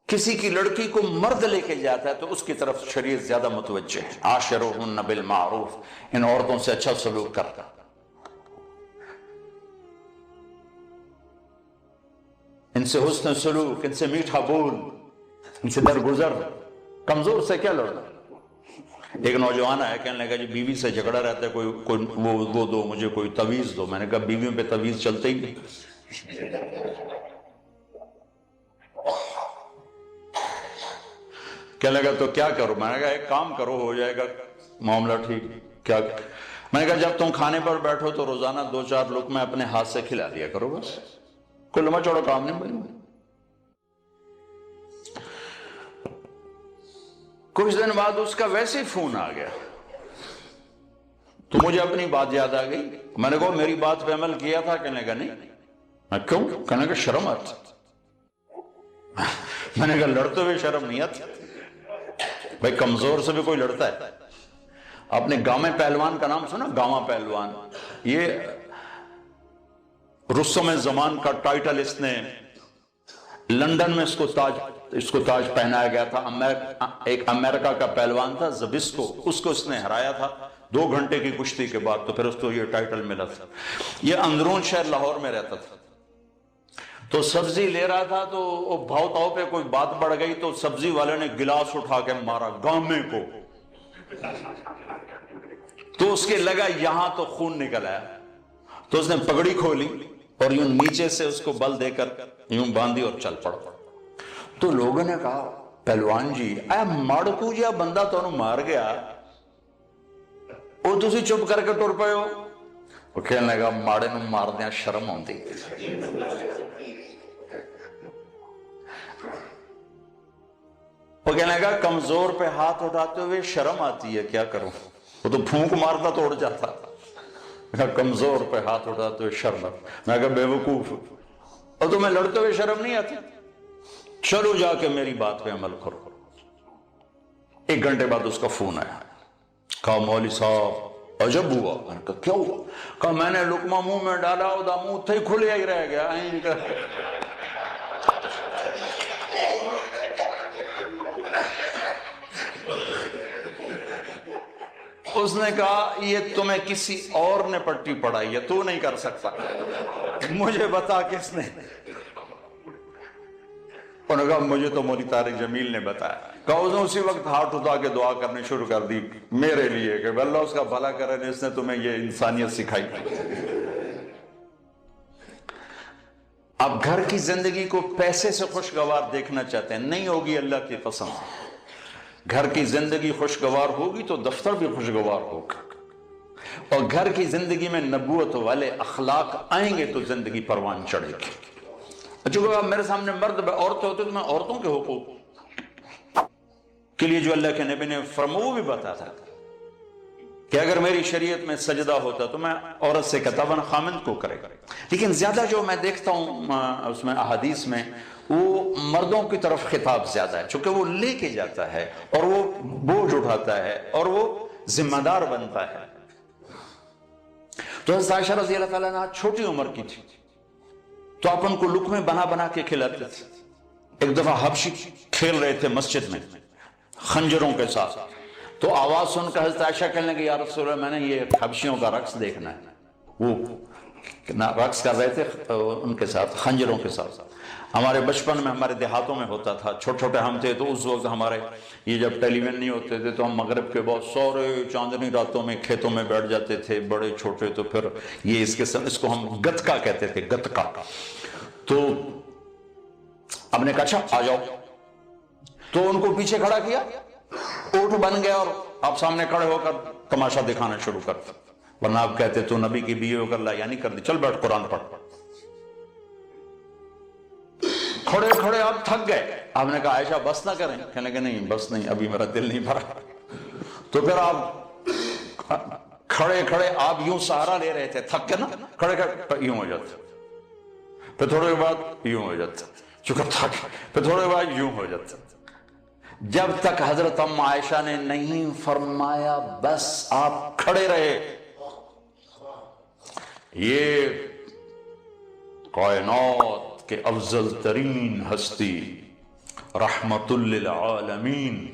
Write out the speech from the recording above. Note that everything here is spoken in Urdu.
کسی کی لڑکی کو مرد لے کے جاتا ہے تو اس کی طرف شریعت زیادہ متوجہ ہے. عاشروہن بالمعروف، ان عورتوں سے اچھا سلوک کرتا، ان سے حسن سلوک، ان سے میٹھا بول، ان سے درگزر. کمزور سے کیا لڑنا؟ ایک نوجوان آیا، کہنے لگا جی بیوی سے جھگڑا رہتا ہے، کوئی وہ دو مجھے، کوئی تویز دو. میں نے کہا بیویوں پہ تویز چلتے ہی نہیں. کہنے لگا تو کیا کرو؟ میں نے کہا ایک کام کرو، ہو جائے گا معاملہ ٹھیک. کیا؟ میں نے کہا جب تم کھانے پر بیٹھو تو روزانہ 2-4 لقمے اپنے ہاتھ سے کھلا دیا کرو، بس کوئی لمبا چوڑا کام نہیں بنی. کچھ دن بعد اس کا ویسے ہی فون آ گیا تو مجھے اپنی بات یاد آ گئی. میں نے کہا میری بات پہ عمل کیا تھا؟ کہنے لگا نہیں. میں کیوں؟ کہنے لگا شرم آتی. میں نے کہا لڑتے ہوئے شرم نہیں آتی؟ بھائی کمزور سے بھی کوئی لڑتا ہے. آپ نے گامے پہلوان کا نام سنا؟ گاما پہلوان، یہ رستم زمان کا ٹائٹل اس نے لندن میں اس کو تاج پہنایا گیا تھا. ایک امریکہ کا پہلوان تھا زبسکو، اس کو اس نے ہرایا تھا 2 گھنٹے کی کشتی کے بعد، تو پھر اس کو یہ ٹائٹل ملا تھا. یہ اندرون شہر لاہور میں رہتا تھا. تو سبزی لے رہا تھا تو بھاؤ تاؤ پہ کوئی بات بڑھ گئی تو سبزی والے نے گلاس اٹھا کے مارا گامے کو. تو اس کے لگا یہاں تو خون نکل آیا. تو اس نے پگڑی کھولی اور یوں نیچے سے اس کو بل دے کر یوں باندھی اور چل پڑا. تو لوگوں نے کہا پہلوان جی اے ماڑکو جیا بندہ تو مار گیا، وہ تسی چپ کر کے ٹر پئے ہو. وہ کہنے لگا ماڑے نو مار دیا شرم آتی. وہ کہنے لگا کمزور پہ ہاتھ اٹھاتے ہوئے شرم آتی ہے، کیا کروں؟ وہ تو پھونک مارتا تو اڑ جاتا. کمزور پہ ہاتھ اٹھاتے ہوئے شرم. میں کہا بے وقوف، اور تمہیں لڑتے ہوئے شرم نہیں آتی؟ چلو جا کے میری بات پہ عمل کرو. 1 گھنٹے بعد اس کا فون آیا. کہا مولوی صاحب عجب ہوا. میں نے کہا کیا ہوا؟ کہا میں نے لقمہ منہ میں ڈالا دا منہ تھے کھلے ہی رہ گیا. اس نے کہا یہ تمہیں کسی اور نے پٹی پڑھائی ہے، تو نہیں کر سکتا، مجھے بتا کس نے؟ انہوں نے کہا مجھے تو مولوی طارق جمیل نے بتایا. کہا اس نے اسی وقت ہاتھ اٹھا کے دعا کرنے شروع کر دی میرے لیے کہ اللہ اس کا بھلا کرے جس نے تمہیں یہ انسانیت سکھائی. آپ گھر کی زندگی کو پیسے سے خوشگوار دیکھنا چاہتے ہیں، نہیں ہوگی اللہ کی قسم. گھر کی زندگی خوشگوار ہوگی تو دفتر بھی خوشگوار ہوگا، اور گھر کی زندگی میں نبوت والے اخلاق آئیں گے تو زندگی پروان چڑھے گی. چونکہ آپ میرے سامنے مرد عورتیں ہوتے تو میں عورتوں کے حقوق کے لیے جو اللہ کے نبی نے فرمایا وہ بھی بتاتا تھا کہ اگر میری شریعت میں سجدہ ہوتا تو میں عورت سے کہتا ورنہ خامند کو کرے گا. لیکن زیادہ جو میں دیکھتا ہوں اس میں احادیث میں وہ مردوں کی طرف خطاب زیادہ ہے، چونکہ وہ لے کے جاتا ہے اور وہ بوجھ اٹھاتا ہے اور وہ ذمہ دار بنتا ہے. تو حضرت عائشہ رضی اللہ تعالیٰ عنہ چھوٹی عمر کی تھی تو آپ ان کو لقمے بنا بنا کے کھلاتے تھے. ایک دفعہ حبشی کھیل رہے تھے مسجد میں خنجروں کے ساتھ، تو آواز سن کر حضرت عائشہ کہنے لگی یا رسول اللہ میں نے یہ حبشیوں کا رقص دیکھنا ہے. وہ رقص کر رہے تھے ان کے ساتھ خنجروں کے ساتھ. ہمارے بچپن میں ہمارے دیہاتوں میں ہوتا تھا، چھوٹے چھوٹے ہم تھے تو اس وقت ہمارے یہ جب ٹیلی ویژن نہیں ہوتے تھے تو ہم مغرب کے بعد سورے چاندنی راتوں میں کھیتوں میں بیٹھ جاتے تھے بڑے چھوٹے. تو پھر یہ اس کو ہم گتکا کہتے تھے، گتکا. تو اب نے کہا اچھا آ جاؤ، تو ان کو پیچھے کھڑا کیا، اونٹ بن گیا اور آپ سامنے کھڑے ہو کر تماشا دکھانا شروع کرتے. ورنہ آپ کہتے تو نبی کی بیوی ہو کر لا یعنی کر دی، چل بیٹھ قرآن پڑھ. کھڑے کھڑے آپ تھک گئے. آپ نے کہا عائشہ بس نہ کریں؟ کہنے لگے نہیں بس نہیں، ابھی میرا دل نہیں بھرا. تو پھر آپ کھڑے کھڑے آپ یوں سہارا لے رہے تھے، تھک کے نا، کھڑے کھڑے یوں ہو جاتے، پھر تھوڑے بعد یوں ہو جاتے، چونکہ تھک، پھر تھوڑے بعد یوں ہو جاتے، جب تک حضرت ام عائشہ نے نہیں فرمایا بس آپ کھڑے رہے. یہ کائنات کے افضل ترین ہستی رحمت للعالمین.